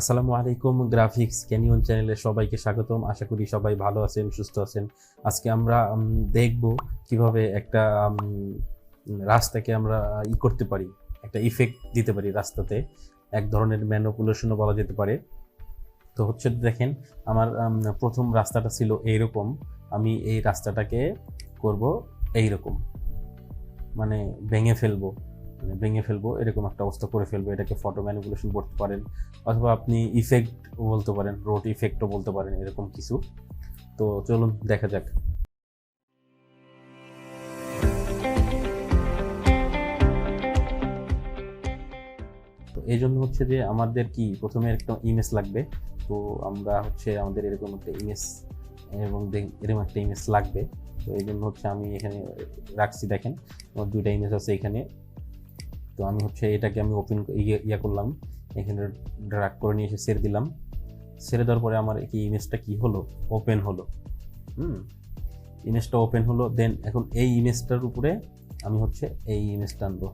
আসসালামু আলাইকুম। Graphics canyon চ্যানেলে সবাইকে স্বাগতম। আশা করি সবাই ভালো আছেন, সুস্থ আছেন। আজকে আমরা দেখব কিভাবে একটা রাস্তাকে আমরা করতে পারি, একটা ইফেক্ট দিতে পারি রাস্তাতে। এক ধরনের ম্যানিপুলেশনও বলা যেতে পারে। তো হচ্ছে দেখেন, আমার প্রথম রাস্তাটা ছিল এইরকম। আমি এই রাস্তাটাকে করব এইরকম, মানে ভেঙে ফেলবো এরকম একটা অবস্থা করে ফেলবো। এটাকে ফটো ম্যানিপুলেশন বলতে পারেন, অথবা আপনি ইফেক্ট বলতে পারেন, রোড ইফেক্টও বলতে পারেন, এরকম কিছু। তো চলুন দেখা যাক। তো এই জন্য হচ্ছে যে আমাদের কি প্রথমে একটা ইমেজ লাগবে। তো আমরা হচ্ছে আমাদের এরকম একটা ইমেজ এবং এরকম একটা ইমেজ লাগবে। তো এই জন্য হচ্ছে আমি এখানে রাখছি। দেখেন আমার দুইটা ইমেজ আছে এখানে। তো আমি হচ্ছে এটাকে আমি ওপেন করলাম, এখানে ড্র্যাগ করে নিয়ে এসে ছেড়ে দিলাম। ছেড়ে দেওয়ার পরে আমার কি ইমেজটা কি হলো, ওপেন হলো। ইমেজটা ওপেন হলো। দেন এখন এই ইমেজটার উপরে আমি হচ্ছে এই ইমেজটা আনবো।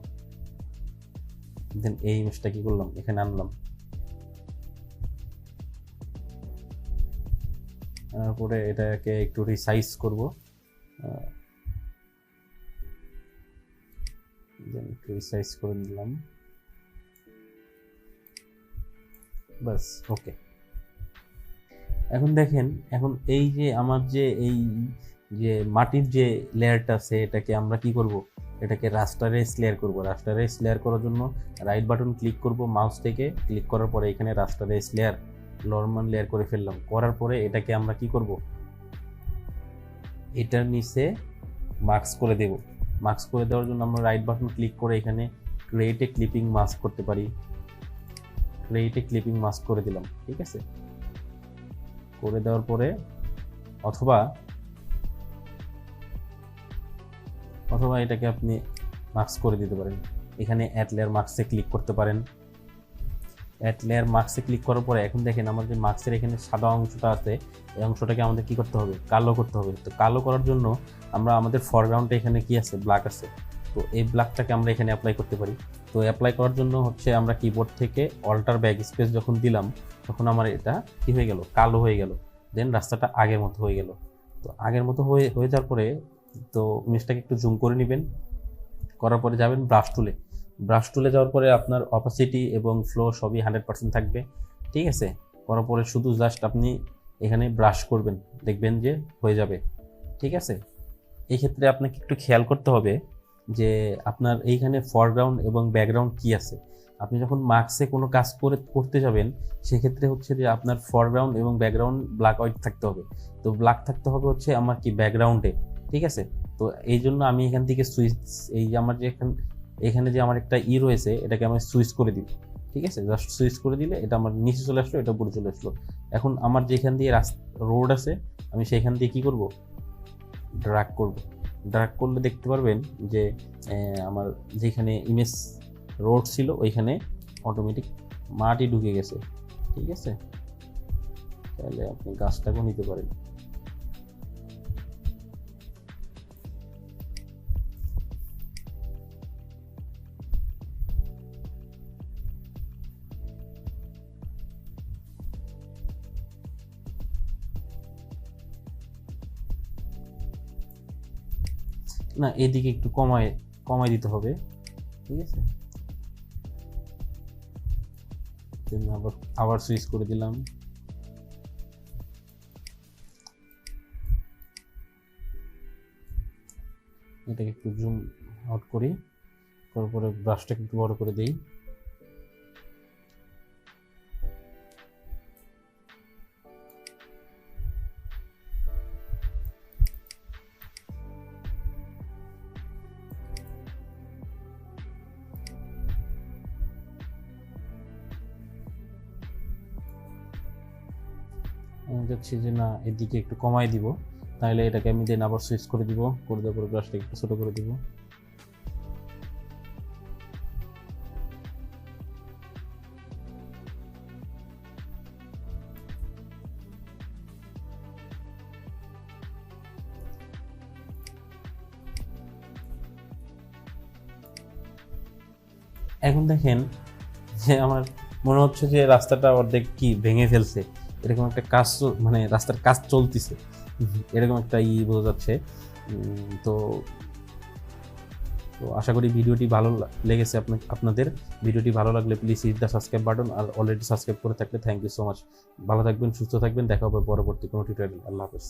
দেন এই ইমেজটা কি করলাম, এখানে আনলাম। তারপরে এটাকে একটু রিসাইজ করব। দেন একটু রিসাইজ করে নিলাম, বাস। ওকে, এখন দেখেন, এখন এই যে আমার যে মাটির যে লেয়ারটা আছে, এটাকে আমরা কি করব, এটাকে রাস্টারেজ লেয়ার করব। রাস্টারেজ লেয়ার করার জন্য রাইট বাটন ক্লিক করব মাউস থেকে। ক্লিক করার পরে এখানে রাস্টারেজ লেয়ার, নরমাল লেয়ার করে ফেললাম। করার পরে এটাকে আমরা কি করব, এটার নিচে মাস্ক করে দেব। মাস্ক করে দেওয়ার জন্য আমরা রাইট বাটন ক্লিক করে এখানে ক্রিয়েট এ ক্লিপিং মাস্ক করতে পারি। ক্রিয়েট এ ক্লিপিং মাস্ক করে দিলাম, ঠিক আছে। করে দেওয়ার পরে অথবা এটাকে আপনি মাস্ক করে দিতে পারেন। এখানে অ্যাড লেয়ার মাস্কে ক্লিক করতে পারেন। অ্যাড লেয়ার মাস্কে ক্লিক করার পরে এখন দেখেন আমার যে মাস্কের এখানে সাদা অংশটা আছে, এই অংশটাকে আমাদের কি করতে হবে, কালো করতে হবে। তো কালো করার জন্য আমরা আমাদের ফরগ্রাউন্ডে এখানে কি আছে, ব্ল্যাক আছে। তো এই ব্ল্যাকটাকে আমরা এখানে অ্যাপ্লাই করতে পারি। তো অ্যাপ্লাই করার জন্য হচ্ছে আমরা কিবোর্ড থেকে অল্টার ব্যাক স্পেস যখন দিলাম, তখন আমার এটা কি হয়ে গেল, কালো হয়ে গেল। দেন রাস্তাটা আগের মতো হয়ে গেল। তো আগের মতো হয়ে যাওয়ার পরে তো ইমেজটাকে একটু জুম করে নেবেন। করার পরে যাবেন ব্রাশ টুলে। ব্রাশ টুলে যাওয়ার পরে আপনার অপাসিটি এবং ফ্লো সবই 100% থাকবে, ঠিক আছে। করার পরে শুধু জাস্ট আপনি এখানে ব্রাশ করবেন, দেখবেন যে হয়ে যাবে, ঠিক আছে। এই ক্ষেত্রে আপনাকে একটু খেয়াল করতে হবে যে আপনার এইখানে ফরগ্রাউন্ড এবং ব্যাকগ্রাউন্ড কি আছে। আপনি যখন মার্কসে কোনো কাজ করতে যাবেন, সেক্ষেত্রে হচ্ছে যে আপনার ফরগ্রাউন্ড এবং ব্যাকগ্রাউন্ড ব্ল্যাক হোয়াইট থাকতে হবে। তো ব্ল্যাক থাকতে হবে হচ্ছে আমার কি, ব্যাকগ্রাউন্ডে, ঠিক আছে। তো এই জন্য আমি এখান থেকে সুইচ, এই যে আমার যে এখানে যে আমার একটা রয়েছে, এটাকে আমি সুইচ করে দিই, ঠিক আছে। জাস্ট সুইচ করে দিলে এটা আমার নিচে চলে আসলো, এটা উপরে চলে আসলো। এখন আমার যেখান দিয়ে রোড আছে, আমি সেখান দিয়ে কি করব, ড্র্যাগ করব। ড্র্যাগ করলে দেখতে পারবেন যে আমার যেখানে ইমেজ রোড ছিল, ওইখানে অটোমেটিক মাটি ঢুকে গেছে, ঠিক আছে। তাহলে আপনি গাছটাকেও নিতে পারেন। না, এদিকে একটু কমায় দিতে হবে, ঠিক আছে। আবার আবার সুইচ করে দিলাম। এটাকে একটু জুম আউট করি, তারপরে ব্রাশটাকে একটু বড় করে দিই। আমি যাচ্ছি যে না, এদিকে একটু কমাই দিব। তাহলে এটাকে আমি দেন আবার সুইচ করে দিব, করে দেওয়ার পরে ব্রাশটাকে একটু ছোট করে দিব। এখন দেখেন যে আমার মনে হচ্ছে যে রাস্তাটা অর্ধেক কি ভেঙে ফেলছে, এরকম একটা কাজ মানে রাস্তার কাজ চলতেছে, এরকম একটা বোঝা যাচ্ছে। তো তো আশা করি ভিডিওটি ভালো লেগেছে আপনাদের। ভিডিওটি ভালো লাগলে please hit the subscribe button, আর অলরেডি সাবস্ক্রাইব করে থাকলে থ্যাংক ইউ সো মাচ। ভালো থাকবেন, সুস্থ থাকবেন, দেখা হবে পরবর্তী কোনো টিউটোরিয়াল। আল্লাহ হাফেজ।